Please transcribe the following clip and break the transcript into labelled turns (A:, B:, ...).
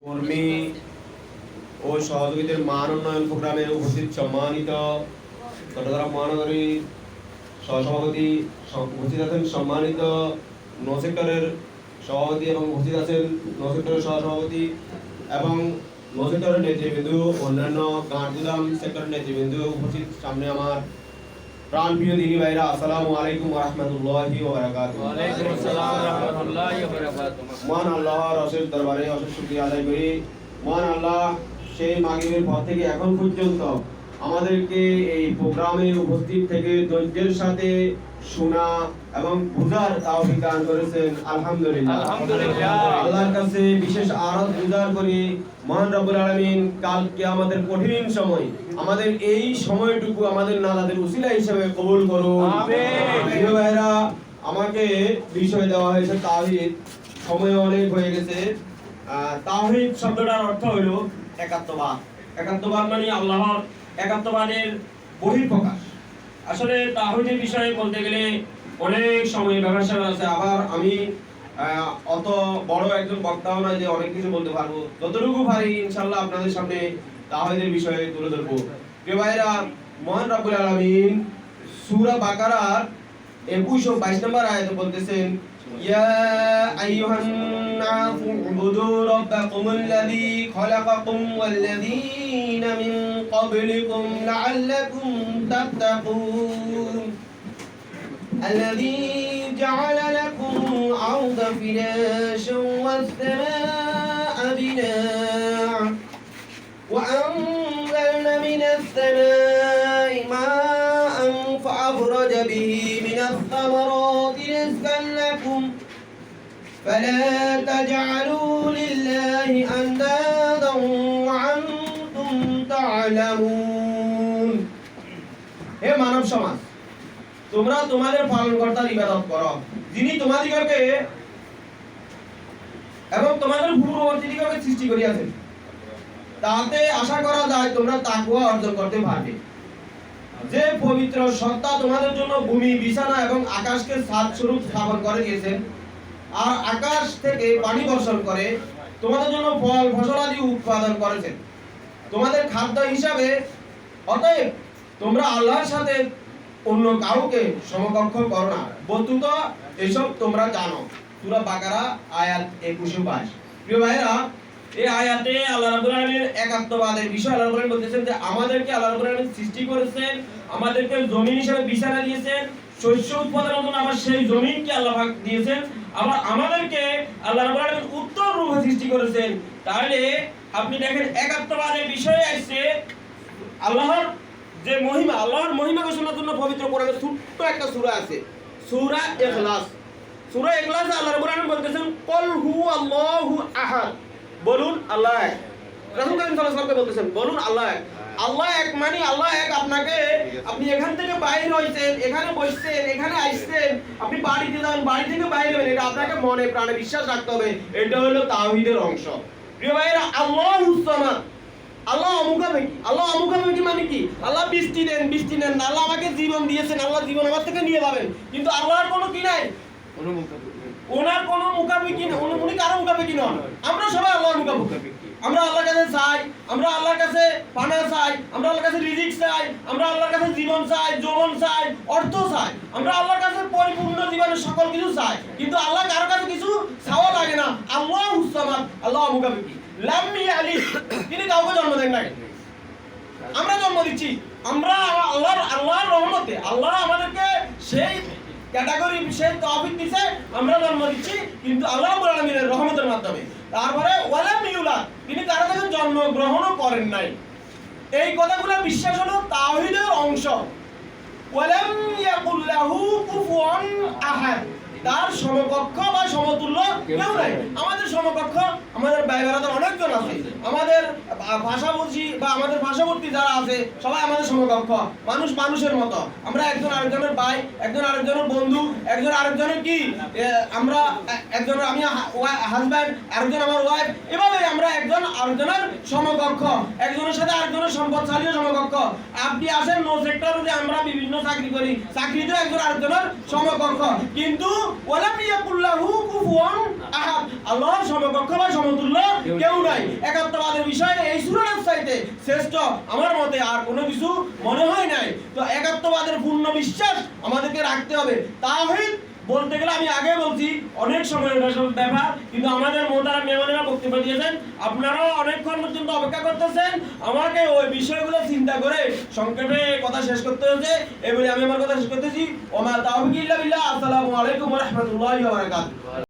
A: কর্মী ও সহযোগীদের মান উন্নয়ন প্রোগ্রামে উপস্থিত সম্মানিত চট্টগ্রাম মহানগরীর সহসভাপতি, উপস্থিত আছেন সম্মানিত নৌ সেক্টরের সভাপতি এবং উপস্থিত আছেন নৌ সেক্টরের সহসভাপতি এবং নৌ সেক্টরের নেতৃবৃন্দ, অন্যান্য গাঁটগুদাম সেক্টরের নেতৃবৃন্দ উপস্থিত। সামনে আমার প্রাণপ্রিয় দিনী ভাইরা, আসসালামু আলাইকুম ওয়া রাহমাতুল্লাহি ওয়া বারাকাতুহু।
B: ওয়া আলাইকুম আসসালাম ওয়া রাহমাতুল্লাহি ওয়া বারাকাতুহু।
A: মহান আল্লাহর অশেষ দরবারে অশেষ শুকরিয়া আদায় করি। মহান আল্লাহ সেই মাগরিবের পর থেকে এখন পর্যন্ত আমাদেরকে এই প্রোগ্রামে উপস্থিত থেকে ধৈর্যের সাথে শোনা এবং বুঝার তৌফিক দান করেছেন। আলহামদুলিল্লাহ। আল্লাহর কাছে বিশেষ আরজ গুজার করি, মহান রব্বুল আলামিন কাল কিয়ামতের কঠিন সময় আমাদের এই সময়টুকু আমাদের নাজাতের উসিলা হিসেবে কবুল করুন। আমিন। প্রিয় ভাইরা, আমাকে বিষয় দেওয়া হয়েছে তাওহীদ। সময় অনেক হয়ে গেছে। তাওহীদ শব্দটার অর্থ হলো একাত্মবাদ। একাত্মবাদ মানে আল্লাহর একাত্মবাদের বহিঃপ্রকাশ। আসলে তাওহীদের বিষয়ে বলতে গেলে অনেক সময় ব্যবসা আছে। আবার আমি অত বড় একজন বক্তাও নয় যে অনেক কিছু বলতে পারবো। যতটুকু পারি ইনশাআল্লাহ আপনাদের সামনে তাওহীদের বিষয়ে তুলে ধরবো। প্রিয় ভাইরা, মহান রব্বুল আলামিন সূরা বাকারার 21 ও 22 নম্বর আয়াতে বলতেছেন, ইয়া আইয়ুহান নাসু উবুদু রাব্বাকুমুল্লাযী খালাকাকুম ওয়াল্লাযীনা মিন ক্বাবলিকুম লাআল্লাকুম তাত্তাকুন الذي جعل لكم الأرض فراشا والسماء بناء وأنزلنا من السماء ماء فأخرج به من الثمرات رزقا لكم فلا تجعلوا لله أندادا وأنتم تعلمون। হে মানব সমাজ, তোমরা তোমাদের পালনকর্তার ইবাদত করো, যিনি তোমাদিগকে এবং তোমাদের পূর্ববর্তীদিগকে সৃষ্টি করিয়াছেন। তাতে আশা করা যায় তোমরা তাকওয়া অর্জন করতে পারবে। যে পবিত্র সত্তা তোমাদের জন্য ভূমি, বিছানা এবং আকাশকে ছাদ স্বরূপ স্থাপন করে দিয়েছেন, আর আকাশ থেকে পানি বর্ষণ করে তোমাদের জন্য ফল ফসলাদি উৎপাদন করেছেন তোমাদের খাদ্য হিসাবে। অতএব তোমরা আল্লাহর সাথে অন্য কাউকে সমকক্ষ করো না। বস্তুত এসব তোমরা জানো। সূরা বাকারা আয়াত 21-22। প্রিয় ভাইরা, এই আয়াতে আল্লাহ রাব্বুল আলামিন একাত্মবাদের বিষয় আল্লাহ রাব্বুল আলামিন বলতেছেন যে আমাদেরকে আল্লাহ রাব্বুল আলামিন সৃষ্টি করেছেন, আমাদেরকে জমিন হিসেবে বিছানা দিয়েছেন, শস্য উৎপাদনের জন্য আবার সেই জমিনকে আল্লাহ পাক দিয়েছেন, আবার আমাদেরকে আল্লাহ রাব্বুল আলামিন উত্তর রূপে সৃষ্টি করেছেন। তাহলে আপনি দেখেন একাত্মবাদের বিষয়ে আসছে আল্লাহর যে মহিমা, আল্লাহর মহিমা ঘোষণার জন্য পবিত্র কোরআনে ছোট্ট একটা সূরা আছে, সূরা ইখলাস। সূরা ইখলাসে আল্লাহ রাব্বুল আলামিন বলতেছেন, কুল হুয়াল্লাহু আহাদ, বলুন আল্লাহ এক। রাসূল করিম সাল্লাল্লাহু আলাইহি ওয়াসাল্লাম বলতেছেন, বলুন আল্লাহ এক। আল্লাহ এক মানে আল্লাহ এক। আপনি এখান থেকে বাইরে হইছেন, এখানে বসছেন, এখানে আইছেন, আপনি বাড়িতে যান, বাড়ি থেকে বাইরে হবেন, এটা আপনাকে মনে প্রাণে বিশ্বাস রাখতে হবে। এটা হলো তাওহীদের অংশ। প্রিয় ভাইরা, আল্লাহুস সামাদ, আল্লাহ অমুখাপেক্ষী। আল্লাহ অমুখাপেক্ষী মানে কি? আল্লাহ বৃষ্টি দেন, বৃষ্টি নেন না। আল্লাহ আমাকে জীবন দিয়েছেন, আল্লাহ জীবন আমার থেকে নিয়ে যাবেন, কিন্তু আল্লাহর কোনো কি নাই, ওনার কোনো মুখাপেক্ষী নেই। উনি কারো মুখাপেক্ষী নন। আমরা সবাই আল্লাহর মুখাপেক্ষী। আমরা আল্লাহর কাছে চাই, আমরা আল্লাহর কাছে পানা চাই, আমরা আল্লাহর কাছে রিজিক চাই, আমরা আল্লাহর কাছে জীবন চাই, যৌবন চাই, অর্থ চাই, আমরা আল্লাহর কাছে পরিপূর্ণ জীবনের সকল কিছু চাই, কিন্তু আল্লাহ কারো কাছে কিছু চাওয়া লাগে না। আল্লাহুস সামাদ, আল্লাহ অমুখাপেক্ষী। লাম ইয়ালিদ, তিনি কাউকে জন্ম দেন নাই, আমরা জন্ম দিচ্ছি। আমরা আল্লাহর রহমতে আল্লাহ আমাদেরকে সেই ক্যাটাগরি, সেই তৌফিক দিয়েছে, আমরা জন্ম দিচ্ছি, কিন্তু আল্লাহ রাব্বুল আলামিনের রহমতের মাধ্যমে। তারপরে ওয়ালাম ইউলাদ, তিনি কারো কাছে জন্মগ্রহণও করেন নাই। এই কথাগুলো বিশ্বাস হলো তাওহীদের অংশ। ওয়ালাম ইয়াকুল লাহু কুফুয়ান আহাদ, তার সমকক্ষ বা সমতুল্য কেউ নাই। আমাদের সমকক্ষ আমাদের ভাই বোনেরা অনেকজন আছে, আমাদের ভাষাভাষী বা আমাদের ভাষাবর্তী যারা আছে সবাই আমাদের সমকক্ষ। মানুষ মানুষের মতো, আমরা একজন আরেকজনের ভাই, একজন আরেকজনের বন্ধু, একজন আরেকজনের কি, আমরা একজন, আমি হাজব্যান্ড, আরেকজন আমার ওয়াইফ, এভাবে আমরা একজন আরেকজনের সমকক্ষ। একজনের সাথে আরেকজনের সম্পদশালীও সমকক্ষ। আপনি আসেন নো সেক্টরে যে আমরা বিভিন্ন চাকরি করি, চাকরিতেও একজন আরেকজনের সমকক্ষ, কিন্তু ওয়ালাম ইয়াকুল লাহু কুফুয়ান আহাদ, আল্লাহর সমকক্ষ বা সমতুল্য কেউ নাই। একাত্মবাদের বিষয়ে এই সূরার চাইতে শ্রেষ্ঠ আমার মতে আর কোনো কিছু মনে হয় নাই। তো একাত্মবাদের পূর্ণ বিশ্বাস আমাদেরকে রাখতে হবে। তাওহীদ বলতে গেলে আমি আগে বলছি অনেক সময়ের ব্যাপার, কিন্তু আমাদের মোহতারাম মেহমানেরা বক্তব্য দিয়েছেন, আপনারাও অনেকক্ষণ পর্যন্ত অপেক্ষা করতেছেন। আমাকে ওই বিষয়গুলো চিন্তা করে সংক্ষেপে কথা শেষ করতে হচ্ছে। এই বলে আমি আমার কথা শেষ করতেছি। ওমা তাওফিক ইল্লা বিল্লাহ। আসসালামু আলাইকুম ওয়া রাহমাতুল্লাহি ওয়া বারাকাতুহু।